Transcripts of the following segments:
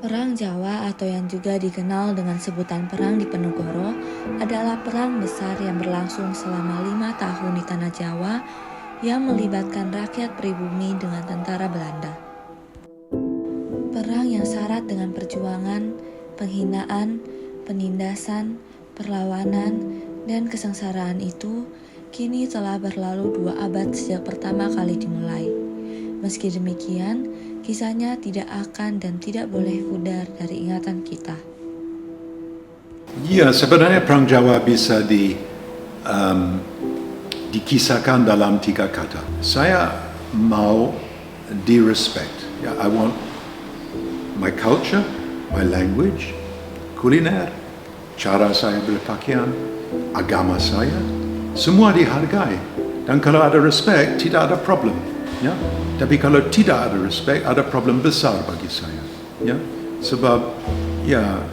Perang Jawa atau yang juga dikenal dengan sebutan Perang Diponegoro adalah perang besar yang berlangsung selama 5 tahun di Tanah Jawa yang melibatkan rakyat pribumi dengan tentara Belanda. Perang yang syarat dengan perjuangan, penghinaan, penindasan, perlawanan, dan kesengsaraan itu kini telah berlalu 2 abad sejak pertama kali dimulai. Meski demikian, kisahnya tidak akan dan tidak boleh pudar dari ingatan kita. Ya, sebenarnya Perang Jawa bisa dikisahkan dalam 3 kata. Saya mau di-respect. Ya, I want my culture, my language, kuliner, cara saya berpakaian, agama saya, semua dihargai. Dan kalau ada respect, tidak ada problem. Ya, tapi kalau tidak ada respect, ada problem besar bagi saya. Ya, sebab ya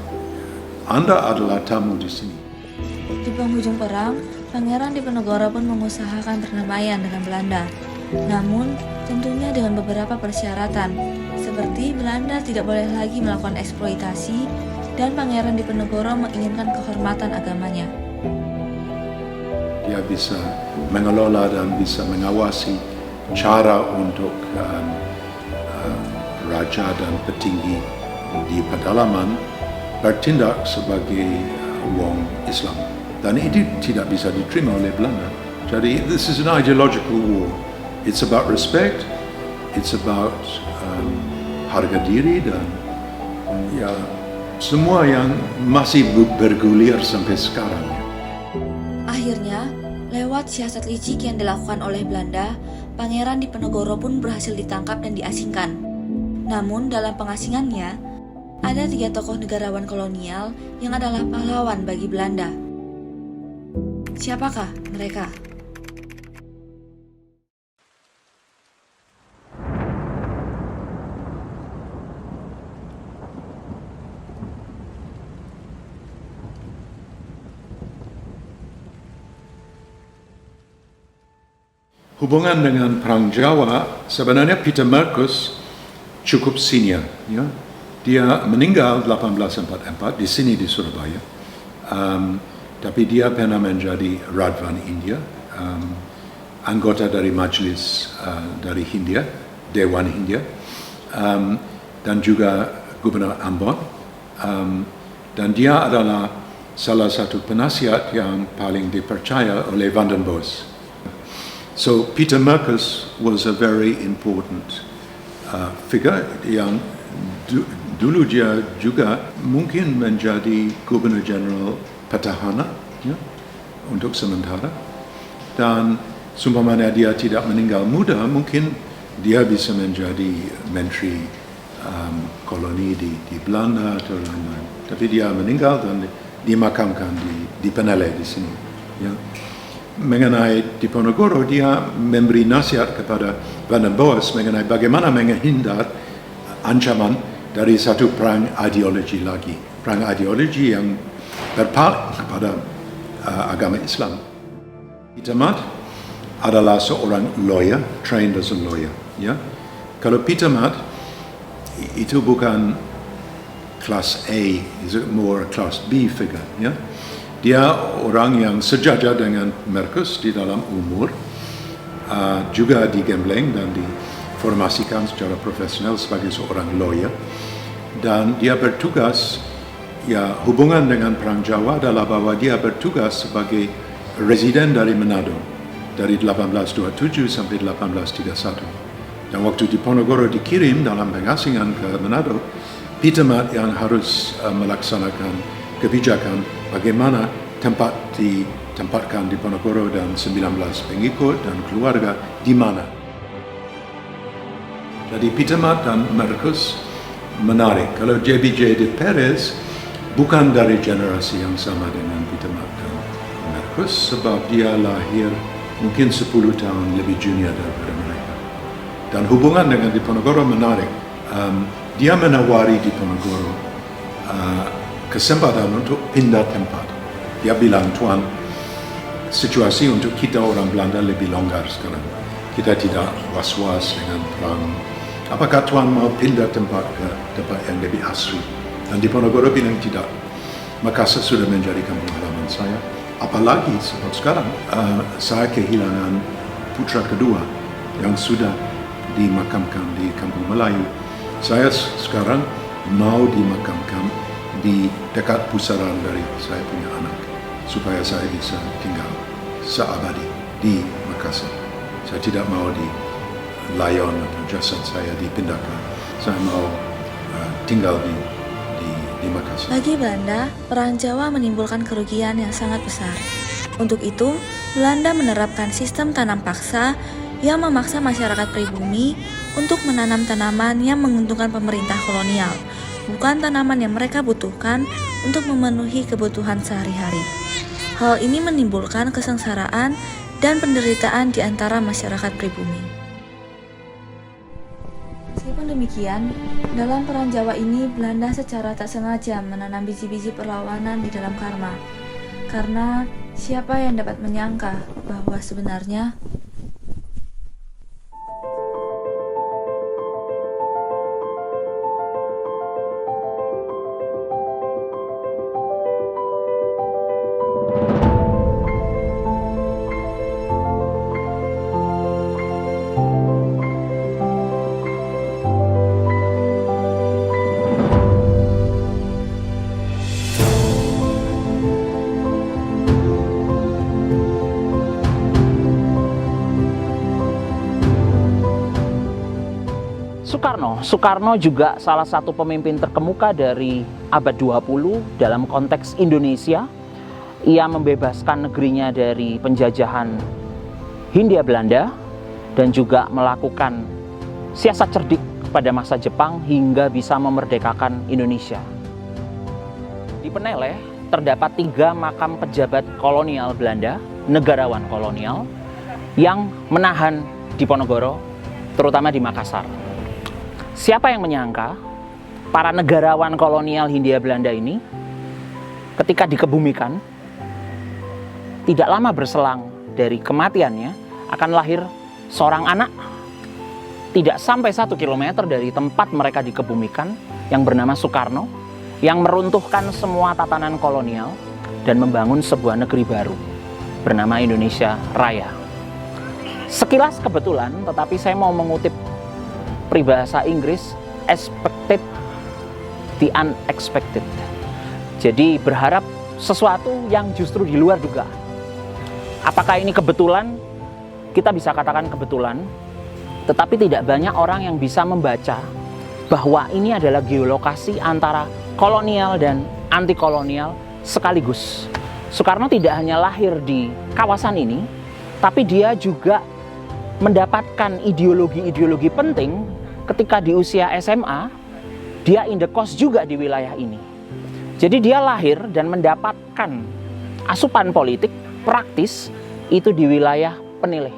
Anda adalah tamu di sini. Di penghujung perang, Pangeran Diponegoro pun mengusahakan perdamaian dengan Belanda. Namun, tentunya dengan beberapa persyaratan, seperti Belanda tidak boleh lagi melakukan eksploitasi dan Pangeran Diponegoro menginginkan kehormatan agamanya. Dia bisa mengelola dan bisa mengawasi cara untuk raja dan petinggi di pedalaman bertindak sebagai wong Islam. Dan itu tidak bisa diterima oleh Belanda. Jadi, this is an ideological war. It's about respect, it's about harga diri dan ya semua yang masih bergulir sampai sekarang. Akhirnya, lewat siasat licik yang dilakukan oleh Belanda, Pangeran Diponegoro pun berhasil ditangkap dan diasingkan. Namun dalam pengasingannya, ada 3 tokoh negarawan kolonial yang adalah pahlawan bagi Belanda. Siapakah mereka? Hubungan dengan Perang Jawa, sebenarnya Peter Marcus cukup senior. Ya. Dia meninggal 1844 di sini di Surabaya. Tapi dia pernah menjadi Radvan India, anggota dari Majlis dari Hindia, Dewan Hindia, dan juga Gubernur Ambon. Dan dia adalah salah satu penasihat yang paling dipercaya oleh Van den Bosch. So Peter Marcus was a very important figure yang dulu dia juga mungkin menjadi Gubernur Jenderal Petahana ya, untuk sementara. Dan seumpamanya dia tidak meninggal muda, mungkin dia bisa menjadi Menteri koloni di Belanda atau lain-lain. Tapi dia meninggal dan dimakamkan di Peneleh di sini. Ya. Mengenai Diponegoro, dia memberi nasihat kepada Van den Bosch mengenai bagaimana menghindar ancaman dari satu perang ideologi lagi. Perang ideologi yang berpaling kepada agama Islam. Peter Mat adalah seorang lawyer, trained as a lawyer. Ya. Kalau Peter Mat itu bukan kelas A, is it more kelas B figure. Ya. Dia orang yang sejajar dengan Marcus di dalam umur, juga digembleng dan diformasikan secara profesional sebagai seorang lawyer. Dan dia bertugas, ya hubungan dengan Perang Jawa adalah bahwa dia bertugas sebagai residen dari Manado dari 1827 sampai 1831. Dan waktu Diponegoro dikirim dalam pengasingan ke Manado, Peter Mat yang harus melaksanakan kebijakan bagaimana tempat ditempatkan Diponegoro dan 19 pengikut dan keluarga di mana. Jadi Peter Mat dan Marcus menarik. Kalau J.B.J. de Perez bukan dari generasi yang sama dengan Peter Mat dan Marcus sebab dia lahir mungkin 10 tahun lebih junior daripada mereka. Dan hubungan dengan Diponegoro menarik. Dia menawari Diponegoro kesempatan untuk pindah tempat. Dia bilang, Tuan, situasi untuk kita orang Belanda lebih longgar sekarang. Kita tidak was-was dengan perang apakah Tuan mau pindah tempat ke tempat yang lebih asri? Dan Diponegoro bilang tidak. Makassar sudah menjadi kampung halaman saya. Apalagi seperti sekarang, saya kehilangan putra kedua yang sudah dimakamkan di Kampung Melayu. Saya sekarang mau dimakamkan di dekat pusaran dari saya punya anak, supaya saya bisa tinggal seabadi di Makassar. Saya tidak mau di layon atau jasad saya dipindahkan. Saya mau tinggal di Makassar. Bagi Belanda, Perang Jawa menimbulkan kerugian yang sangat besar. Untuk itu, Belanda menerapkan sistem tanam paksa yang memaksa masyarakat pribumi untuk menanam tanaman yang menguntungkan pemerintah kolonial, bukan tanaman yang mereka butuhkan untuk memenuhi kebutuhan sehari-hari. Hal ini menimbulkan kesengsaraan dan penderitaan di antara masyarakat pribumi. Meskipun demikian, dalam Perang Jawa ini Belanda secara tak sengaja menanam biji-biji perlawanan di dalam Karma. Karena siapa yang dapat menyangka bahwa sebenarnya Soekarno juga salah satu pemimpin terkemuka dari abad 20 dalam konteks Indonesia. Ia membebaskan negerinya dari penjajahan Hindia Belanda dan juga melakukan siasat cerdik pada masa Jepang hingga bisa memerdekakan Indonesia. Di Peneleh terdapat 3 makam pejabat kolonial Belanda, negarawan kolonial, yang menahan Diponegoro, terutama di Makassar. Siapa yang menyangka para negarawan kolonial Hindia Belanda ini ketika dikebumikan, tidak lama berselang dari kematiannya akan lahir seorang anak tidak sampai 1 kilometer dari tempat mereka dikebumikan yang bernama Soekarno, yang meruntuhkan semua tatanan kolonial dan membangun sebuah negeri baru bernama Indonesia Raya. Sekilas kebetulan, tetapi saya mau mengutip peribahasa Inggris, expected the unexpected. Jadi berharap sesuatu yang justru di luar dugaan. Apakah ini kebetulan? Kita bisa katakan kebetulan, tetapi tidak banyak orang yang bisa membaca bahwa ini adalah geolokasi antara kolonial dan anti kolonial sekaligus. Soekarno tidak hanya lahir di kawasan ini, tapi dia juga mendapatkan ideologi-ideologi penting ketika di usia SMA. Dia indekos juga di wilayah ini. Jadi dia lahir dan mendapatkan asupan politik praktis itu di wilayah Peneleh.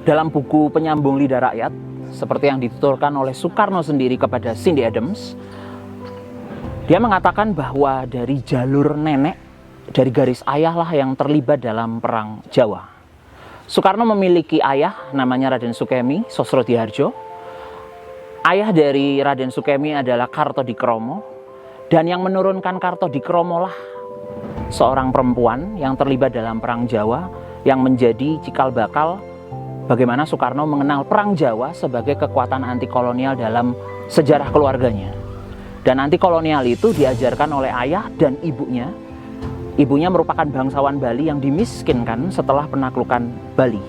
Dalam buku Penyambung Lidah Rakyat, seperti yang dituturkan oleh Soekarno sendiri kepada Cindy Adams, dia mengatakan bahwa dari jalur nenek, dari garis ayah lah yang terlibat dalam Perang Jawa. Soekarno memiliki ayah namanya Raden Sukemi Sosrodihardjo. Ayah dari Raden Sukemi adalah Kartodikromo, dan yang menurunkan Kartodikromo lah seorang perempuan yang terlibat dalam Perang Jawa yang menjadi cikal bakal bagaimana Soekarno mengenal Perang Jawa sebagai kekuatan anti kolonial dalam sejarah keluarganya. Dan anti kolonial itu diajarkan oleh ayah dan ibunya. Ibunya merupakan bangsawan Bali yang dimiskinkan setelah penaklukan Bali.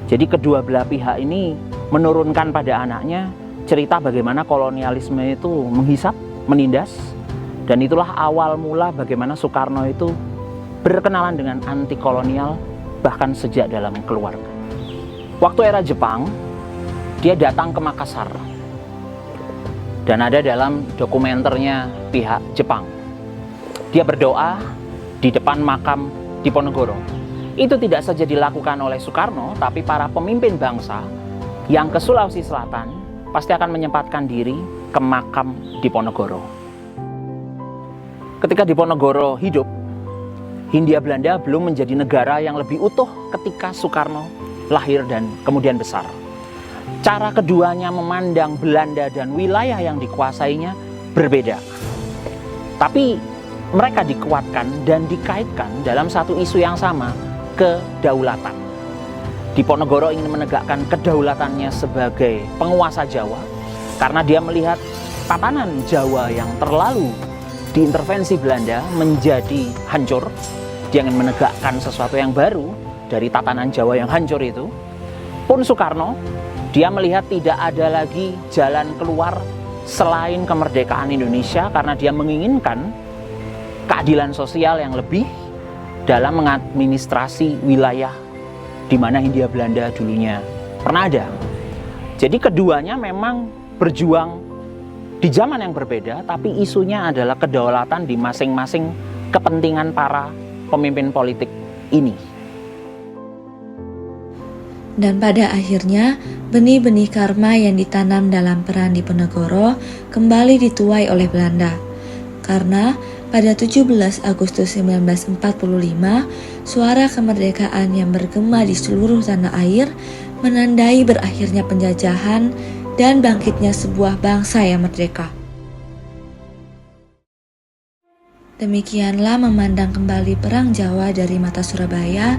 Jadi kedua belah pihak ini menurunkan pada anaknya cerita bagaimana kolonialisme itu menghisap, menindas. Dan itulah awal mula bagaimana Soekarno itu berkenalan dengan anti kolonial bahkan sejak dalam keluarga. Waktu era Jepang, dia datang ke Makassar. Dan ada dalam dokumenternya pihak Jepang. Dia berdoa di depan makam Diponegoro. Itu tidak saja dilakukan oleh Soekarno, tapi para pemimpin bangsa yang ke Sulawesi Selatan pasti akan menyempatkan diri ke makam Diponegoro. Ketika Diponegoro hidup, Hindia Belanda belum menjadi negara yang lebih utuh ketika Soekarno lahir dan kemudian besar. cara keduanya memandang Belanda dan wilayah yang dikuasainya berbeda. Tapi mereka dikuatkan dan dikaitkan dalam satu isu yang sama, kedaulatan. Diponegoro ingin menegakkan kedaulatannya sebagai penguasa Jawa karena dia melihat tatanan Jawa yang terlalu diintervensi Belanda menjadi hancur. Dia ingin menegakkan sesuatu yang baru dari tatanan Jawa yang hancur itu. Pun Soekarno, dia melihat tidak ada lagi jalan keluar selain kemerdekaan Indonesia karena dia menginginkan keadilan sosial yang lebih dalam mengadministrasi wilayah di mana Hindia Belanda dulunya pernah ada. Jadi keduanya memang berjuang di zaman yang berbeda, tapi isunya adalah kedaulatan di masing-masing kepentingan para pemimpin politik ini. Dan pada akhirnya, benih-benih karma yang ditanam dalam peran Diponegoro kembali dituai oleh Belanda. Karena pada 17 Agustus 1945, suara kemerdekaan yang bergema di seluruh tanah air menandai berakhirnya penjajahan dan bangkitnya sebuah bangsa yang merdeka. Demikianlah memandang kembali Perang Jawa dari mata Surabaya,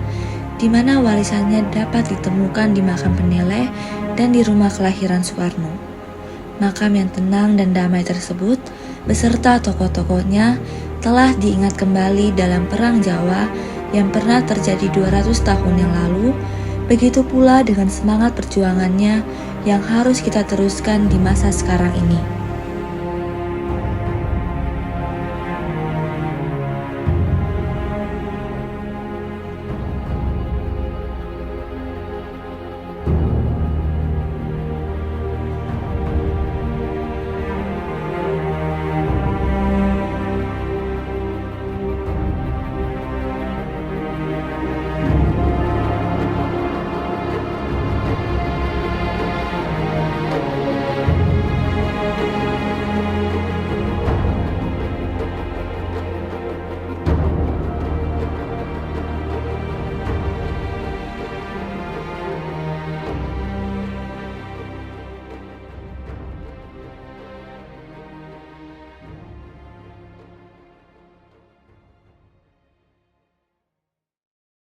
di mana warisannya dapat ditemukan di makam Peneleh dan di rumah kelahiran Soekarno. Makam yang tenang dan damai tersebut, beserta tokoh-tokohnya, telah diingat kembali dalam Perang Jawa yang pernah terjadi 200 tahun yang lalu. Begitu pula dengan semangat perjuangannya yang harus kita teruskan di masa sekarang ini.